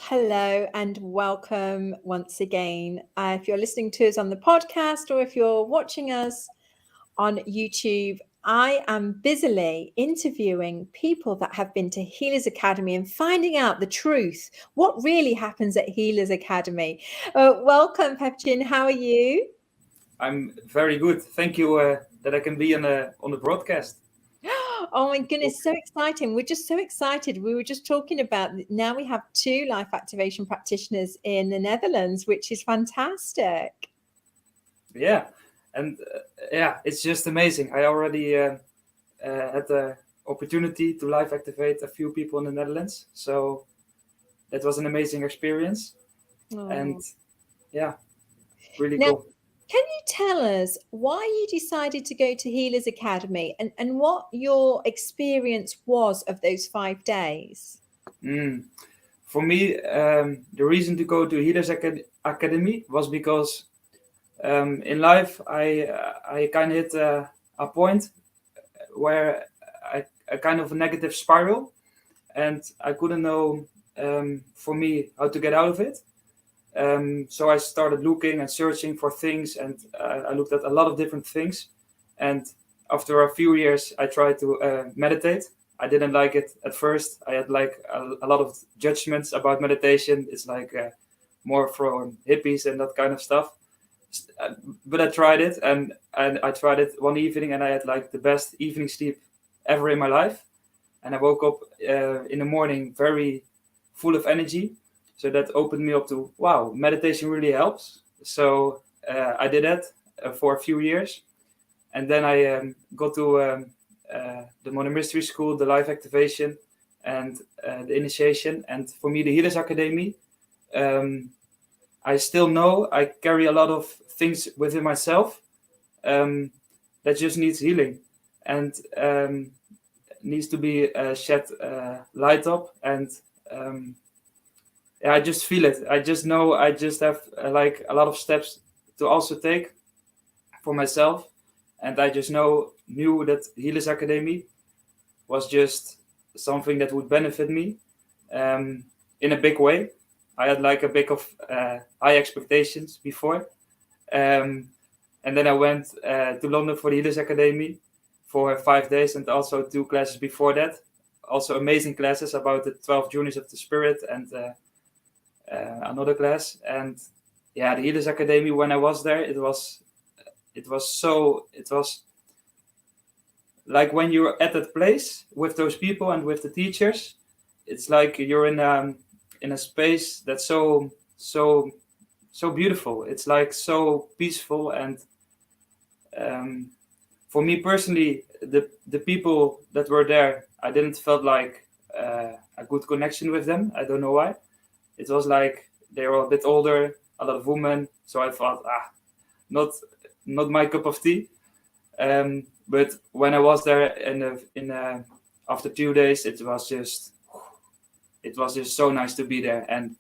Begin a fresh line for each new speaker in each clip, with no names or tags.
Hello and welcome once again. If you're listening to us on the podcast or if you're watching us on YouTube, I am busily interviewing people that have been to Healers Academy and finding out the truth, what really happens at Healers Academy. Welcome, Pepijn. How are you?
I'm very good. Thank you that I can be on the broadcast.
Oh my goodness, so exciting. We're just so excited. We were just talking about now we have two life activation practitioners in the Netherlands, which is fantastic.
Yeah, and it's just amazing. I already had the opportunity to live activate a few people in the Netherlands, so that was an amazing experience. And
Oh.
yeah, really
Now,
cool.
can you tell us why you decided to go to Healers Academy and what your experience was of those 5 days?
For me, the reason to go to Healers Academy was because in life I kind of hit a point where I kind of a negative spiral, and I couldn't know for me how to get out of it. So I started looking and searching for things, and I looked at a lot of different things. And after a few years, I tried to meditate. I didn't like it at first. I had like a lot of judgments about meditation. It's like more for hippies and that kind of stuff. But I tried it, and I tried it one evening, and I had like the best evening sleep ever in my life. And I woke up in the morning very full of energy. So that opened me up to, wow, meditation really helps. So I did that for a few years. And then I got to the Modern Mystery School, the life activation, and the initiation. And for me, the Healers Academy, I still know I carry a lot of things within myself that just needs healing and needs to be shed light up. And I just feel it. I just know I just have like a lot of steps to also take for myself. And I just knew that Healers Academy was just something that would benefit me in a big way. I had like a big of high expectations before. And then I went to London for the Healers Academy for 5 days, and also 2 classes before that. Also amazing classes about the 12 journeys of the spirit, and another class. And yeah, the Healers Academy, when I was there, it was like when you're at that place with those people and with the teachers, it's like you're in a space that's so beautiful. It's like so peaceful. And for me personally, the people that were there, I didn't felt like a good connection with them. I don't know why. It was like they were a bit older, a lot of women. So I thought, not my cup of tea. But when I was there after 2 days, it was just so nice to be there. And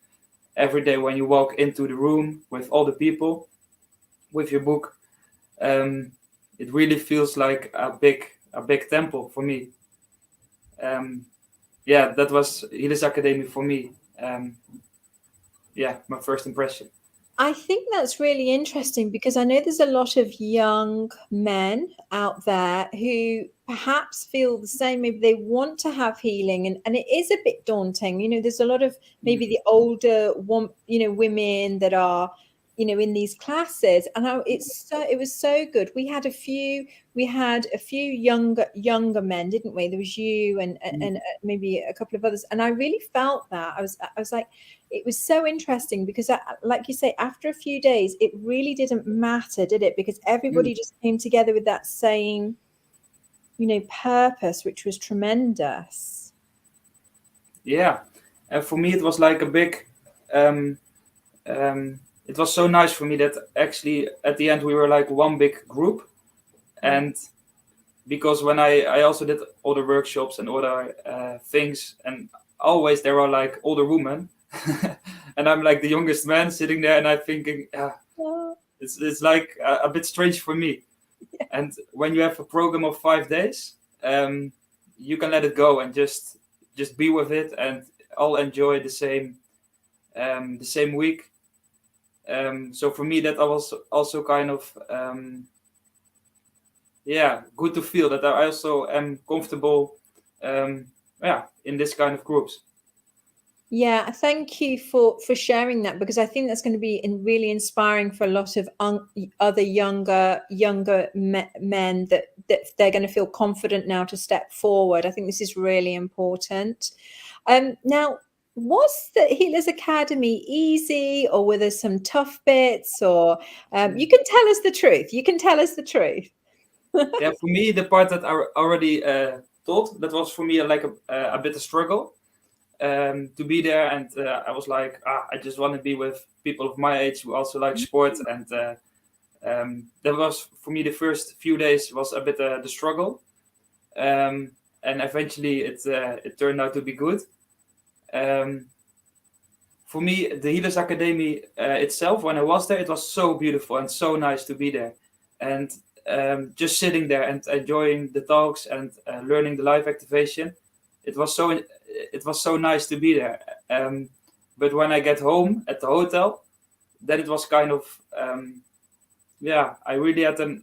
every day when you walk into the room with all the people, with your book, it really feels like a big temple for me. That was Healers Academy for me. My first impression.
I think that's really interesting because I know there's a lot of young men out there who perhaps feel the same. Maybe they want to have healing, and it is a bit daunting. There's a lot of maybe the older women that are in these classes, and it was so good. We had a few younger men, didn't we? There was you and maybe a couple of others, and I really felt that. I was like, it was so interesting because, like you say, after a few days, it really didn't matter, did it? Because everybody just came together with that same, purpose, which was tremendous.
Yeah, and for me, it was like a big. It was so nice for me that actually at the end we were like one big group, and because when I also did other workshops and other things, and always there are like older women. And I'm like the youngest man sitting there, and I'm thinking, it's like a bit strange for me. Yeah. And when you have a program of 5 days, you can let it go and just be with it, and all enjoy the same the same week. So for me, that was also kind of good to feel that I also am comfortable in this kind of groups.
Yeah, thank you for sharing that, because I think that's going to be really inspiring for a lot of other younger men, that they're going to feel confident now to step forward. I think this is really important. Now, was the Healers Academy easy, or were there some tough bits? Or you can tell us the truth. You can tell us the truth.
Yeah, for me, the part that I already told, that was for me like a bit of struggle. To be there, and I was like, I just want to be with people of my age who also like sport, and that was for me the first few days was a bit the struggle, and eventually it turned out to be good. For me, the Healers Academy itself, when I was there, it was so beautiful and so nice to be there, and just sitting there and enjoying the talks and learning the live activation. It was so nice to be there. But when I get home at the hotel, then it was kind of I really had to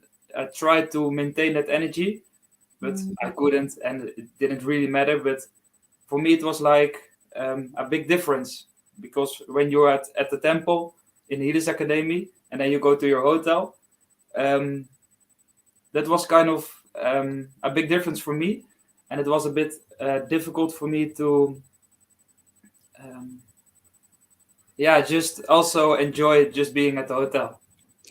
try to maintain that energy, but I couldn't, and it didn't really matter. But for me, it was like a big difference, because when you're at the temple in Healers Academy and then you go to your hotel, that was kind of a big difference for me, and it was a bit difficult for me to just also enjoy just being at the hotel,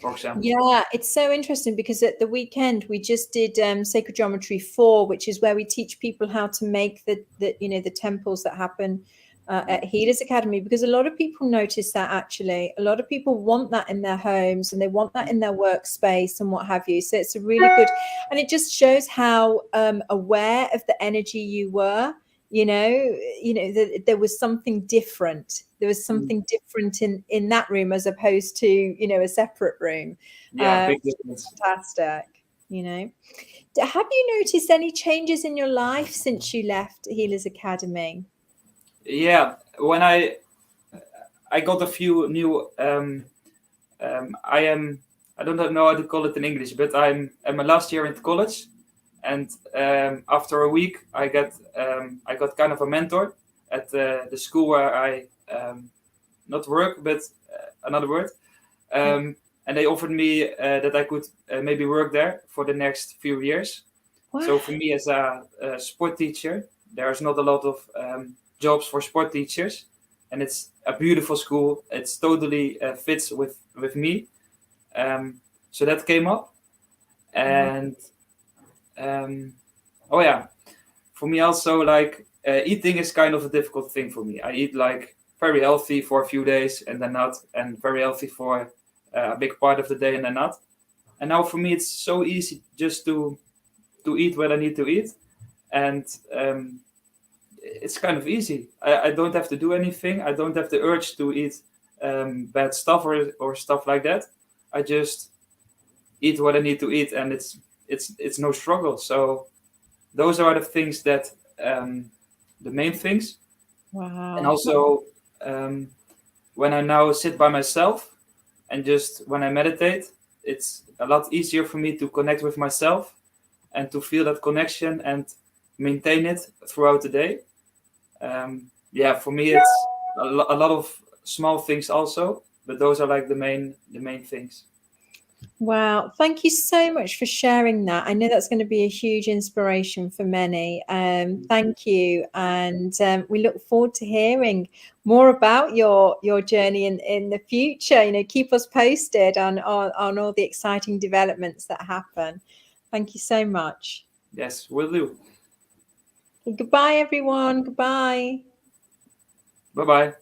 for example.
Yeah, it's so interesting, because at the weekend we just did Sacred Geometry 4, which is where we teach people how to make the temples that happen at Healers Academy, because a lot of people notice that actually a lot of people want that in their homes, and they want that in their workspace and what have you. So it's a really good, and it just shows how aware of the energy you were. There was something different. There was something different in that room, as opposed to a separate room.
Yeah, big difference.
Fantastic. Have you noticed any changes in your life since you left Healers Academy?
Yeah, when I got a few new. I don't know how to call it in English, but I'm my last year in college, and after a week, I got kind of a mentor at the school where I not work, but another word. And they offered me that I could maybe work there for the next few years.
Wow.
So for me, as a sport teacher, there's not a lot of jobs for sport teachers, and it's a beautiful school. It's totally fits with me. So that came up, and for me also, like eating is kind of a difficult thing for me. I eat like very healthy for a few days and then not, and very healthy for a big part of the day and then not. And now for me, it's so easy just to eat what I need to eat, and it's kind of easy. I don't have to do anything. I don't have the urge to eat bad stuff or stuff like that. I just eat what I need to eat, and it's no struggle. So those are the things that the main things.
Wow.
And also when I now sit by myself and just when I meditate, it's a lot easier for me to connect with myself and to feel that connection and maintain it throughout the day. For me, it's a lot of small things also, but those are like the main things.
Wow. Thank you so much for sharing that. I know that's going to be a huge inspiration for many. Thank you. And we look forward to hearing more about your journey in the future. Keep us posted on all the exciting developments that happen. Thank you so much.
Yes, will do.
Goodbye, everyone. Goodbye.
Bye-bye.